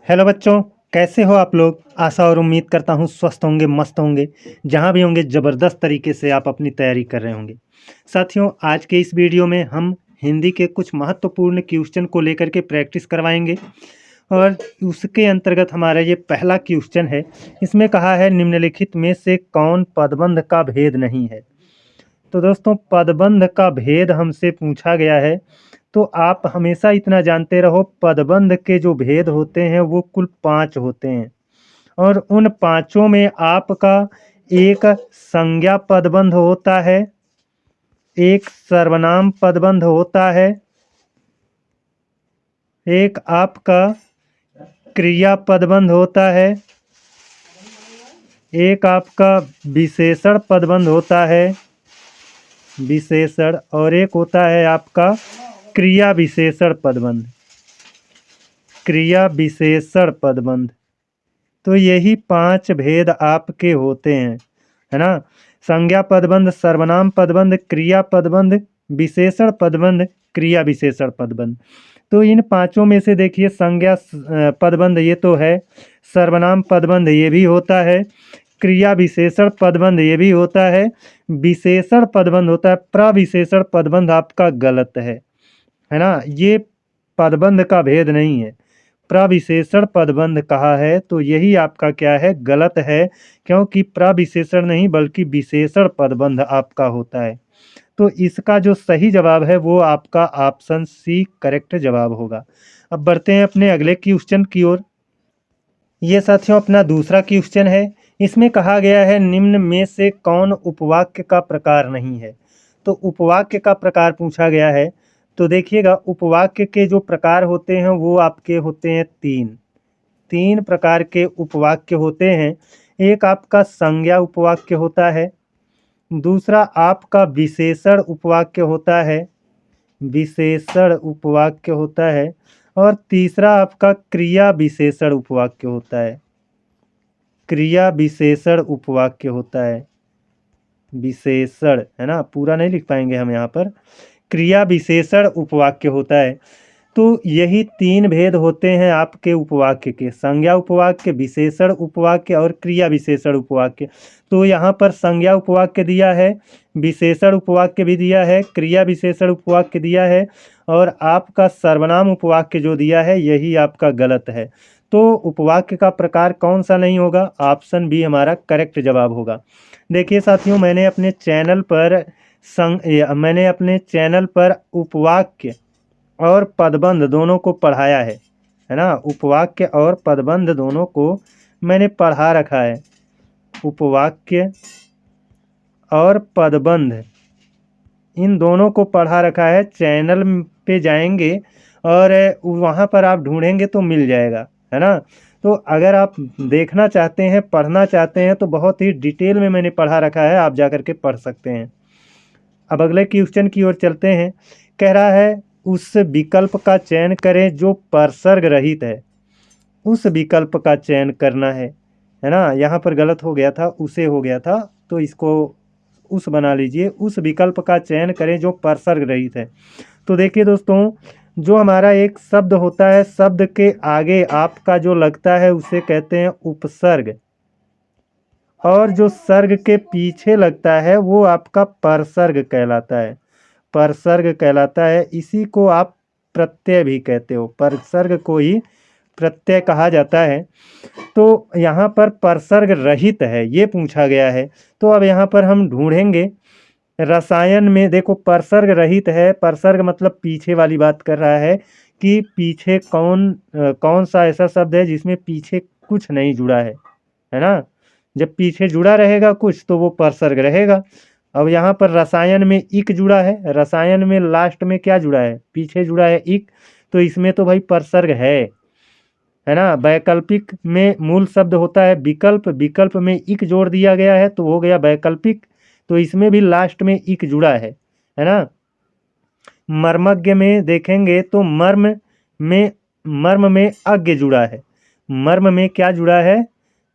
Hello बच्चों, कैसे हो आप लोग। आशा और उम्मीद करता हूँ स्वस्थ होंगे, मस्त होंगे। जहाँ भी होंगे ज़बरदस्त तरीके से आप अपनी तैयारी कर रहे होंगे। साथियों, आज के इस वीडियो में हम हिंदी के कुछ महत्वपूर्ण क्वेश्चन को लेकर के प्रैक्टिस करवाएंगे। और उसके अंतर्गत हमारा ये पहला क्वेश्चन है। इसमें कहा है, निम्नलिखित में से कौन पदबंध का भेद नहीं है। तो दोस्तों, पदबंध का भेद हमसे पूछा गया है। तो आप हमेशा इतना जानते रहो, पदबंध के जो भेद होते हैं वो कुल 5 होते हैं। और उन पांचों में आपका एक संज्ञा पदबंध होता है, एक सर्वनाम पदबंध होता है, एक आपका क्रिया पदबंध होता है, एक आपका विशेषण पदबंध होता है, विशेषण, और एक होता है आपका क्रिया विशेषण पदबंध, क्रिया विशेषण पदबंध। तो यही 5 भेद आपके होते हैं, है ना। संज्ञा पदबंध, सर्वनाम पदबंध, क्रिया पदबंध, विशेषण पदबंध, क्रिया विशेषण पदबंध। तो इन पांचों में से देखिए, संज्ञा पदबंध ये तो है, सर्वनाम पदबंध ये भी होता है, क्रिया विशेषण पदबंध ये भी होता है, विशेषण पदबंध होता है। प्रविशेषण पदबंध आपका गलत है ना। ये पदबंध का भेद नहीं है, प्रविशेषण पदबंध कहा है, तो यही आपका क्या है, गलत है। क्योंकि प्रविशेषण नहीं बल्कि विशेषण पदबंध आपका होता है। तो इसका जो सही जवाब है वो आपका ऑप्शन सी करेक्ट जवाब होगा। अब बढ़ते हैं अपने अगले क्वेश्चन की ओर। ये साथियों अपना दूसरा क्वेश्चन है। इसमें कहा गया है, निम्न में से कौन उपवाक्य का प्रकार नहीं है। तो उपवाक्य का प्रकार पूछा गया है। तो देखिएगा, उपवाक्य के जो प्रकार होते हैं वो आपके होते हैं तीन प्रकार के उपवाक्य होते हैं। एक आपका संज्ञा उपवाक्य होता है, दूसरा आपका विशेषण उपवाक्य होता है, विशेषण उपवाक्य होता है, और तीसरा आपका क्रिया विशेषण उपवाक्य होता है, क्रिया विशेषण उपवाक्य होता है। विशेषण, है ना, पूरा नहीं लिख पाएंगे हम यहाँ पर। क्रिया विशेषण उपवाक्य होता है। तो यही 3 भेद होते हैं आपके उपवाक्य के, संज्ञा उपवाक्य, विशेषण उपवाक्य और क्रिया विशेषण उपवाक्य। तो यहाँ पर संज्ञा उपवाक्य दिया है, विशेषण उपवाक्य भी दिया है, क्रिया विशेषण उपवाक्य दिया है, और आपका सर्वनाम उपवाक्य जो दिया है यही आपका गलत है। तो उपवाक्य का प्रकार कौन सा नहीं होगा, ऑप्शन बी हमारा करेक्ट जवाब होगा। देखिए साथियों, मैंने अपने चैनल पर उपवाक्य और पदबंध दोनों को पढ़ाया है ना। उपवाक्य और पदबंध दोनों को मैंने पढ़ा रखा है। उपवाक्य और पदबंध इन दोनों को पढ़ा रखा है। चैनल पे जाएंगे और वहाँ पर आप ढूंढेंगे तो मिल जाएगा, है ना। तो अगर आप देखना चाहते हैं, पढ़ना चाहते हैं, तो बहुत ही डिटेल में मैंने पढ़ा रखा है, आप जा कर के पढ़ सकते हैं। अब अगले क्वेश्चन की ओर चलते हैं। कह रहा है, उस विकल्प का चयन करें जो परसर्ग रहित है। उस विकल्प का चयन करना है ना। यहाँ पर गलत हो गया था, उसे हो गया था, तो इसको उस बना लीजिए। उस विकल्प का चयन करें जो परसर्ग रहित है। तो देखिए दोस्तों, जो हमारा एक शब्द होता है, शब्द के आगे आपका जो लगता है उसे कहते हैं उपसर्ग, और जो सर्ग के पीछे लगता है वो आपका परसर्ग कहलाता है, परसर्ग कहलाता है। इसी को आप प्रत्यय भी कहते हो, परसर्ग को ही प्रत्यय कहा जाता है। तो यहाँ पर परसर्ग रहित है ये पूछा गया है। तो अब यहाँ पर हम ढूंढेंगे। रसायन में देखो, परसर्ग रहित है, परसर्ग मतलब पीछे वाली बात कर रहा है कि पीछे कौन सा ऐसा शब्द है जिसमें पीछे कुछ नहीं जुड़ा है ना। जब पीछे जुड़ा रहेगा कुछ तो वो परसर्ग रहेगा। अब यहाँ पर रसायन में इक जुड़ा है, रसायन में लास्ट में क्या जुड़ा है, पीछे जुड़ा है इक, तो इसमें तो भाई परसर्ग है ना। वैकल्पिक में मूल शब्द होता है विकल्प, विकल्प में इक जोड़ दिया गया है तो हो गया वैकल्पिक, तो इसमें भी लास्ट में इक जुड़ा है ना। मर्मज्ञ में देखेंगे तो मर्म में अज्ञ जुड़ा है। मर्म में क्या जुड़ा है,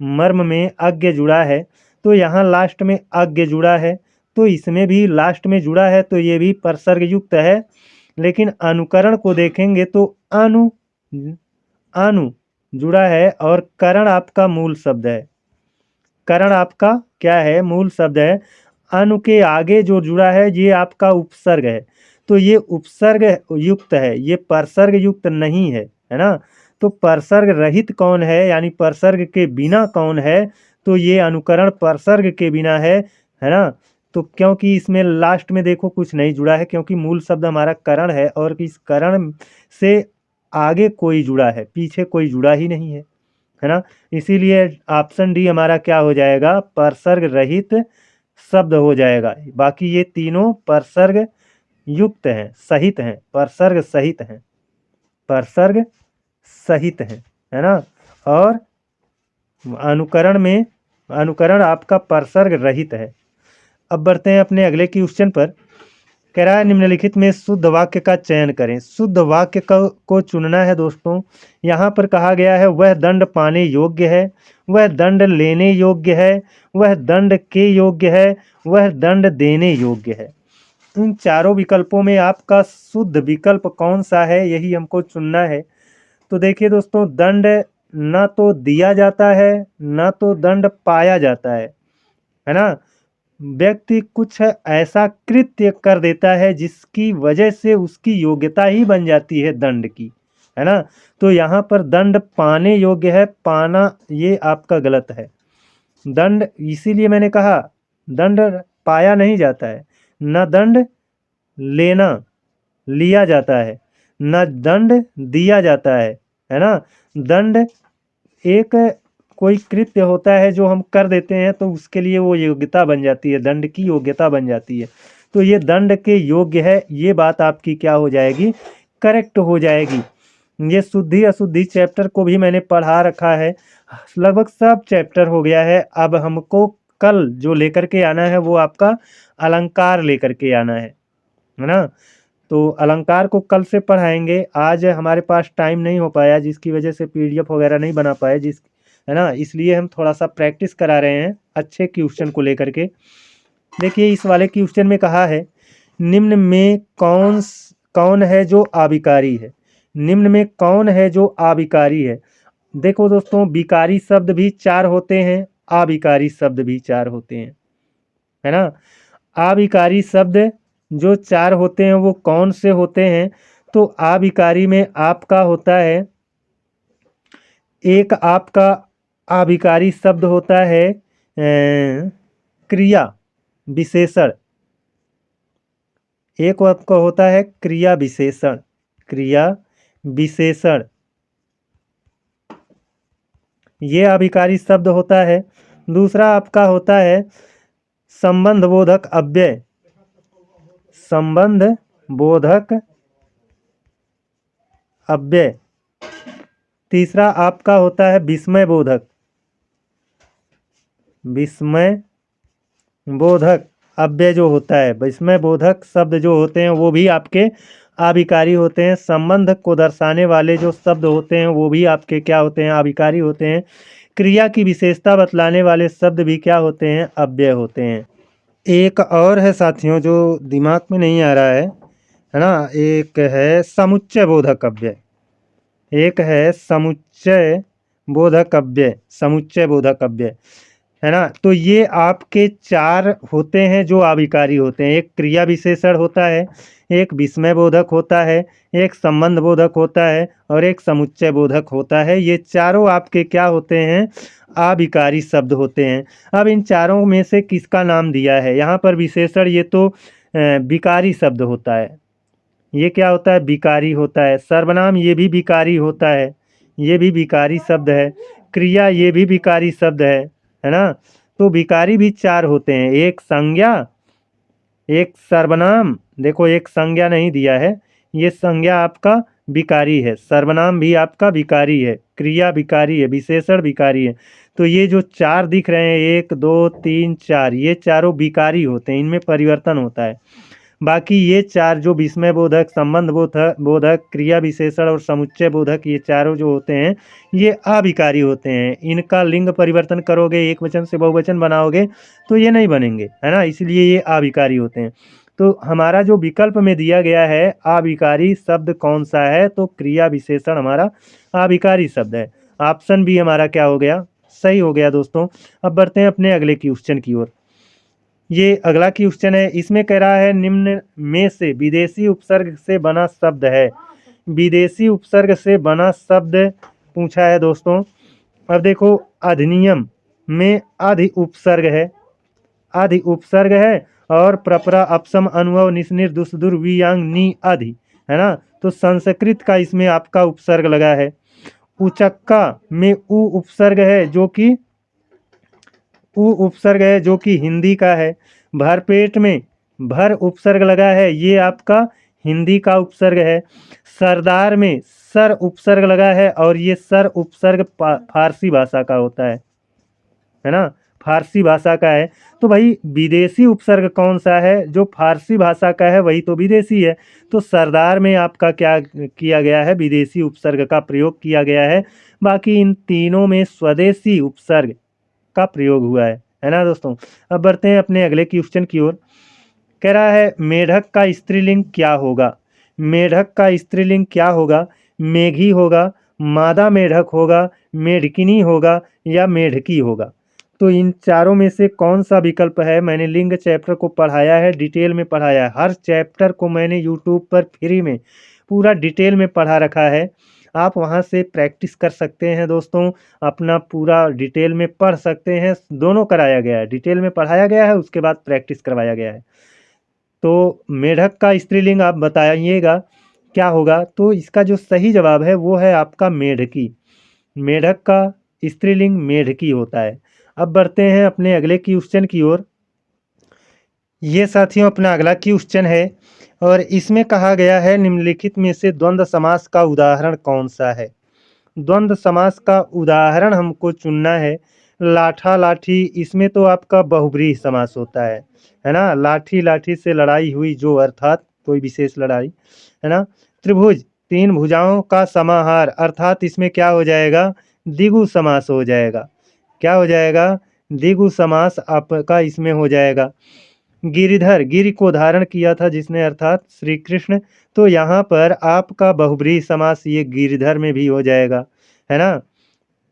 मर्म में अज्ञ जुड़ा है। तो यहाँ लास्ट में अज्ञ जुड़ा है, तो इसमें भी लास्ट में जुड़ा है, तो ये भी परसर्ग युक्त है। लेकिन अनुकरण को देखेंगे तो अनु जुड़ा है और करण आपका मूल शब्द है। करण आपका क्या है? मूल शब्द है। अनु के आगे जो जुड़ा है ये आपका उपसर्ग है। तो ये उपसर्ग युक्त है, ये परसर्ग युक्त नहीं है ना। तो परसर्ग रहित कौन है, यानी परसर्ग के बिना कौन है? तो ये अनुकरण परसर्ग के बिना है ना। तो क्योंकि इसमें लास्ट में देखो कुछ नहीं जुड़ा है, क्योंकि मूल शब्द हमारा करण है और इस करण से आगे कोई जुड़ा है, पीछे कोई जुड़ा ही नहीं है ना। इसीलिए ऑप्शन डी हमारा क्या हो जाएगा? परसर्ग रहित शब्द हो जाएगा। बाकी ये तीनों परसर्ग युक्त हैं, सहित हैं, परसर्ग सहित हैं, परसर्ग सहित हैं, है ना। और अनुकरण आपका परसर्ग रहित है। अब बढ़ते हैं अपने अगले क्वेश्चन पर। कह रहा है निम्नलिखित में शुद्ध वाक्य का चयन करें। शुद्ध वाक्य को चुनना है दोस्तों। यहाँ पर कहा गया है वह दंड पाने योग्य है, वह दंड लेने योग्य है, वह दंड के योग्य है, वह दंड देने योग्य है। इन चारों विकल्पों में आपका शुद्ध विकल्प कौन सा है, यही हमको चुनना है। तो देखिए दोस्तों, दंड ना तो दिया जाता है, ना तो दंड पाया जाता है ना। व्यक्ति कुछ ऐसा कृत्य कर देता है जिसकी वजह से उसकी योग्यता ही बन जाती है दंड की, है ना। तो यहाँ पर दंड पाने योग्य है, पाना ये आपका गलत है। दंड, इसीलिए मैंने कहा दंड पाया नहीं जाता है, न दंड लेना लिया जाता है, न दंड दिया जाता है ना। दंड एक कोई कृत्य होता है जो हम कर देते हैं तो उसके लिए वो योग्यता बन जाती है, दंड की योग्यता बन जाती है। तो ये दंड के योग्य है, ये बात आपकी क्या हो जाएगी? करेक्ट हो जाएगी। ये शुद्धि अशुद्धि चैप्टर को भी मैंने पढ़ा रखा है, लगभग सब चैप्टर हो गया है। अब हमको कल जो लेकर के आना है वो आपका अलंकार लेकर के आना है ना। तो अलंकार को कल से पढ़ाएंगे। आज हमारे पास टाइम नहीं हो पाया, जिसकी वजह से पीडीएफ वगैरह नहीं बना पाए, है ना। इसलिए हम थोड़ा सा प्रैक्टिस करा रहे हैं अच्छे क्वेश्चन को लेकर के। देखिए इस वाले क्वेश्चन में कहा है निम्न में कौन है जो आविकारी है। निम्न में कौन है जो आविकारी है? देखो दोस्तों, विकारी शब्द भी चार होते हैं, आविकारी शब्द भी चार होते हैं, है ना। आविकारी शब्द जो चार होते हैं वो कौन से होते हैं? तो आविकारी में आपका होता है, एक आपका आविकारी शब्द होता है क्रिया विशेषण। एक आपका होता है क्रिया विशेषण, क्रिया विशेषण, ये आविकारी शब्द होता है। दूसरा आपका होता है संबंध बोधक अव्यय, संबंध बोधक अव्यय। तीसरा आपका होता है विस्मय बोधक, विस्मय बोधक अव्यय जो होता है। विस्मय बोधक शब्द जो होते हैं वो भी आपके आविकारी होते हैं। संबंध को दर्शाने वाले जो शब्द होते हैं वो भी आपके क्या होते हैं? आविकारी होते हैं। क्रिया की विशेषता बतलाने वाले शब्द भी क्या होते हैं? अव्यय होते हैं। एक और है साथियों जो दिमाग में नहीं आ रहा है ना। एक है समुच्चय बोधक अव्यय, एक है समुच्चय बोधक अव्यय, समुच्चय बोधक अव्यय, है ना। तो ये आपके चार होते हैं जो आविकारी होते हैं। एक क्रिया विशेषण होता है, एक विस्मय बोधक होता है, एक संबंध बोधक होता है और एक समुच्चय बोधक होता है। ये चारों आपके क्या होते हैं? आविकारी शब्द होते हैं। अब इन चारों में से किसका नाम दिया है यहाँ पर? विशेषण, ये तो विकारी शब्द होता है, ये क्या होता है? विकारी होता है। सर्वनाम ये भी विकारी होता है, ये भी विकारी शब्द है। क्रिया ये भी विकारी शब्द है ना। तो विकारी भी चार होते हैं, एक संज्ञा, एक सर्वनाम। देखो एक संज्ञा नहीं दिया है, ये संज्ञा आपका विकारी है, सर्वनाम भी आपका विकारी है, क्रिया विकारी है, विशेषण विकारी है। तो ये जो चार दिख रहे हैं, एक दो तीन चार, ये चारों विकारी होते हैं, इनमें परिवर्तन होता है। बाकी ये चार जो विस्मय बोधक, संबंध बोधक, क्रिया विशेषण और समुच्चय बोधक, ये चारों जो होते हैं ये अविकारी होते हैं। इनका लिंग परिवर्तन करोगे, एक वचन से बहुवचन बनाओगे तो ये नहीं बनेंगे, है ना। इसलिए ये अविकारी होते हैं। तो हमारा जो विकल्प में दिया गया है अविकारी शब्द कौन सा है? तो क्रिया विशेषण हमारा अविकारी शब्द है। ऑप्शन बी हमारा क्या हो गया, सही हो गया दोस्तों। अब बढ़ते हैं अपने अगले क्वेश्चन की ओर। ये अगला क्वेश्चन है, इसमें कह रहा है निम्न में से विदेशी उपसर्ग से बना शब्द है। विदेशी उपसर्ग से बना शब्द पूछा है दोस्तों। अब देखो, अधिनियम में अधि उपसर्ग है, अधि उपसर्ग है, और प्रपरा अपसम अनुभव निस्निर दुसदुर वियांग नी अधि, है ना। तो संस्कृत का इसमें आपका उपसर्ग लगा है। उचक्का में उ उपसर्ग है जो कि हिंदी का है। भरपेट में भर उपसर्ग लगा है, ये आपका हिंदी का उपसर्ग है। सरदार में सर उपसर्ग लगा है, और ये सर उपसर्ग फारसी भाषा का होता है ना, फारसी भाषा का है। तो भाई विदेशी उपसर्ग कौन सा है, जो फारसी भाषा का है वही तो विदेशी है। तो सरदार में आपका क्या किया गया है, विदेशी उपसर्ग का प्रयोग किया गया है। बाकी इन तीनों में स्वदेशी उपसर्ग का प्रयोग हुआ है ना दोस्तों। अब बढ़ते हैं अपने अगले क्वेश्चन की ओर। कह रहा है मेढक का स्त्रीलिंग क्या होगा। मेढक का स्त्रीलिंग क्या होगा, मेघी होगा, मादा मेढक होगा, मेढकिनी होगा, या मेढकी होगा। तो इन चारों में से कौन सा विकल्प है। मैंने लिंग चैप्टर को पढ़ाया है, डिटेल में पढ़ाया है। हर चैप्टर को मैंने यूट्यूब पर फ्री में पूरा डिटेल में पढ़ा रखा है। आप वहां से प्रैक्टिस कर सकते हैं दोस्तों, अपना पूरा डिटेल में पढ़ सकते हैं। दोनों कराया गया है, डिटेल में पढ़ाया गया है, उसके बाद प्रैक्टिस करवाया गया है। तो मेढक का स्त्रीलिंग आप बताइएगा क्या होगा। तो इसका जो सही जवाब है वो है आपका मेढकी। मेढक का स्त्रीलिंग मेढकी होता है। अब बढ़ते हैं अपने अगले क्वेश्चन की ओर। ये साथियों अपना अगला क्वेश्चन है, और इसमें कहा गया है निम्नलिखित में से द्वंद्व समास का उदाहरण कौन सा है। द्वंद्व समास का उदाहरण हमको चुनना है। लाठा लाठी, इसमें तो आपका बहुब्रीहि समास होता है ना। लाठी लाठी से लड़ाई हुई जो, अर्थात कोई विशेष लड़ाई, है ना। त्रिभुज, तीन भुजाओं का समाहार, अर्थात इसमें क्या हो जाएगा, द्विगु समास हो जाएगा। क्या हो जाएगा, द्विगु समास आपका इसमें हो जाएगा। गिरिधर, गिरि को धारण किया था जिसने, अर्थात श्री कृष्ण। तो यहाँ पर आपका बहुब्रीहि समास ये गिरिधर में भी हो जाएगा, है ना।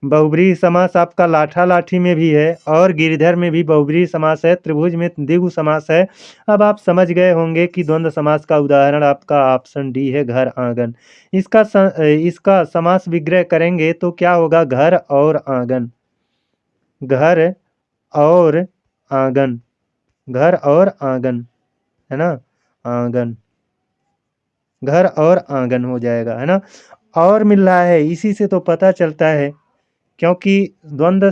बहुब्रीहि समास आपका लाठा लाठी में भी है, और गिरिधर में भी बहुब्रीहि समास है। त्रिभुज में द्विगु समास है। अब आप समझ गए होंगे कि द्वंद्व समास का उदाहरण आपका ऑप्शन डी है, घर आंगन। इसका समास विग्रह करेंगे तो क्या होगा, घर और आंगन। घर और आंगन, घर और आंगन, है ना, आंगन, घर और आंगन हो जाएगा, है ना। और मिल रहा है, इसी से तो पता चलता है, क्योंकि द्वंद्व,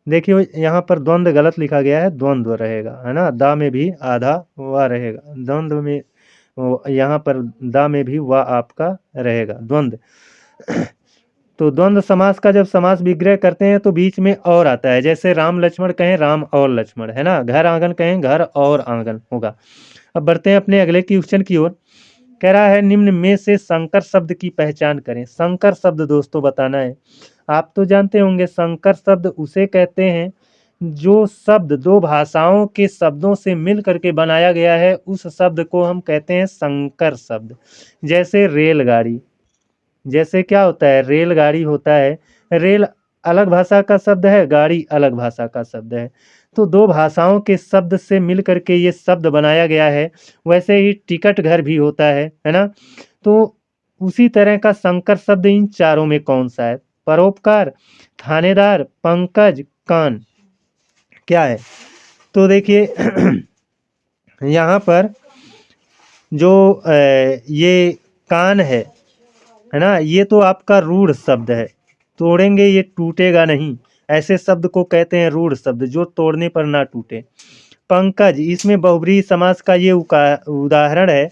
देखिए यहाँ पर द्वंद्व गलत लिखा गया है, द्वंद्व रहेगा, है ना। दा में भी आधा वा रहेगा, द्वंद्व में यहाँ पर दा में भी वा आपका रहेगा, द्वंद्व। तो द्वंद्व समास का जब समास विग्रह करते हैं तो बीच में और आता है, जैसे राम लक्ष्मण कहें राम और लक्ष्मण, है ना। घर आंगन कहें घर और आंगन होगा। अब बढ़ते हैं अपने अगले क्वेश्चन की ओर। कह रहा है निम्न में से संकर शब्द की पहचान करें। संकर शब्द दोस्तों बताना है। आप तो जानते होंगे संकर शब्द उसे कहते हैं जो शब्द दो भाषाओं के शब्दों से मिल करके बनाया गया है, उस शब्द को हम कहते हैं संकर शब्द। जैसे रेलगाड़ी, जैसे क्या होता है, रेलगाड़ी होता है, रेल अलग भाषा का शब्द है, गाड़ी अलग भाषा का शब्द है। तो दो भाषाओं के शब्द से मिल करके ये शब्द बनाया गया है। वैसे ही टिकट घर भी होता है ना। तो उसी तरह का संकर शब्द इन चारों में कौन सा है। परोपकार, थानेदार, पंकज, कान, क्या है। तो देखिए यहाँ पर जो ये कान है ना, ये तो आपका रूढ़ शब्द है, तोड़ेंगे ये टूटेगा नहीं, ऐसे शब्द को कहते हैं रूढ़ शब्द, जो तोड़ने पर ना टूटे। पंकज, इसमें बहुब्रीहि समास का ये उदाहरण है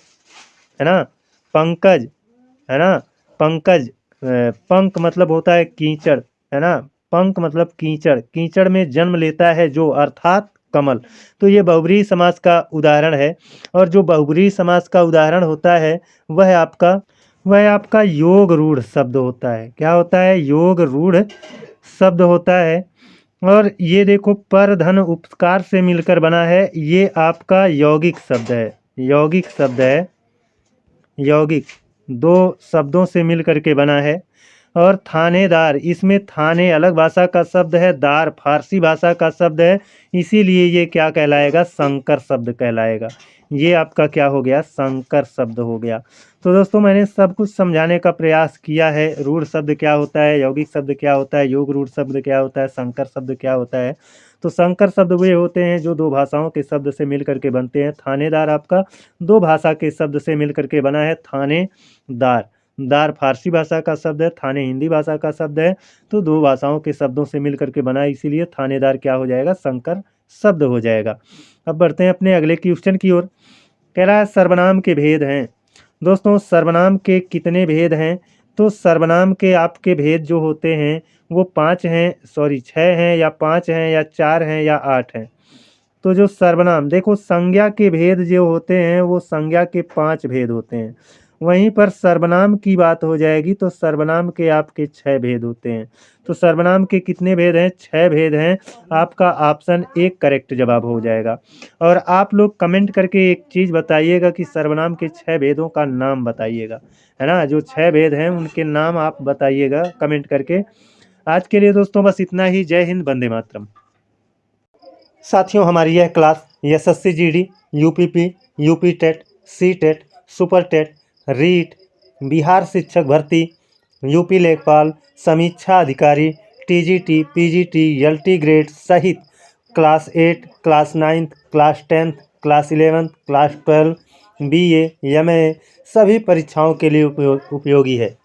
ना। पंकज, है ना, पंकज, पंक मतलब होता है कीचड़, है ना। पंक मतलब कीचड़, कीचड़ में जन्म लेता है जो, अर्थात कमल। तो ये बहुब्रीहि समास का उदाहरण है। और जो बहुब्रीहि समास का उदाहरण होता है वह आपका योग रूढ़ शब्द होता है। क्या होता है, योग रूढ़ शब्द होता है। और ये देखो पर धन उपकार से मिलकर बना है, ये आपका यौगिक शब्द है, यौगिक शब्द है, यौगिक। दो शब्दों से मिल करके बना है। और थानेदार, इसमें थाने अलग भाषा का शब्द है, दार फारसी भाषा का शब्द है, इसीलिए ये क्या कहलाएगा, संकर शब्द कहलाएगा। ये आपका क्या हो गया, संकर शब्द हो गया। तो दोस्तों मैंने सब कुछ समझाने का प्रयास किया है। रूढ़ शब्द क्या होता है, यौगिक शब्द क्या होता है, योग रूढ़ शब्द क्या होता है, संकर शब्द क्या होता है। तो संकर शब्द वे होते हैं जो दो भाषाओं के शब्द से मिल करके बनते हैं। थानेदार आपका दो भाषा के शब्द से मिल करके बना है, थानेदार। दार फारसी भाषा का शब्द है, थाने हिंदी भाषा का शब्द है। तो दो भाषाओं के शब्दों से मिल करके बना है, इसीलिए थानेदार क्या हो जाएगा, संकर शब्द हो जाएगा। अब बढ़ते हैं अपने अगले क्वेश्चन की ओर। कह रहा है सर्वनाम के भेद हैं। दोस्तों सर्वनाम के कितने भेद हैं, तो सर्वनाम के आपके भेद जो होते हैं वो 5 हैं, सॉरी 6 हैं, या 5 हैं, या 4 हैं, या 8 हैं। तो जो सर्वनाम, देखो संज्ञा के भेद जो होते हैं वो संज्ञा के 5 भेद होते हैं। वहीं पर सर्वनाम की बात हो जाएगी तो सर्वनाम के आपके 6 भेद होते हैं। तो सर्वनाम के कितने भेद हैं, 6 भेद हैं। आपका ऑप्शन 1 करेक्ट जवाब हो जाएगा। और आप लोग कमेंट करके एक चीज़ बताइएगा कि सर्वनाम के 6 भेदों का नाम बताइएगा, है ना। जो 6 भेद हैं उनके नाम आप बताइएगा कमेंट करके। आज के लिए दोस्तों बस इतना ही। जय हिंद, वंदे मातरम। साथियों हमारी यह class SSC GD, UPP, UP TET, C TET, super TET, REET, Bihar शिक्षक भर्ती, यूपी लेखपाल, समीक्षा अधिकारी, टीजीटी, पीजीटी, एलटी ग्रेड सहित class 8, class 9, class 10, class 11, class 12, BA, MA सभी परीक्षाओं के लिए उपयोगी है।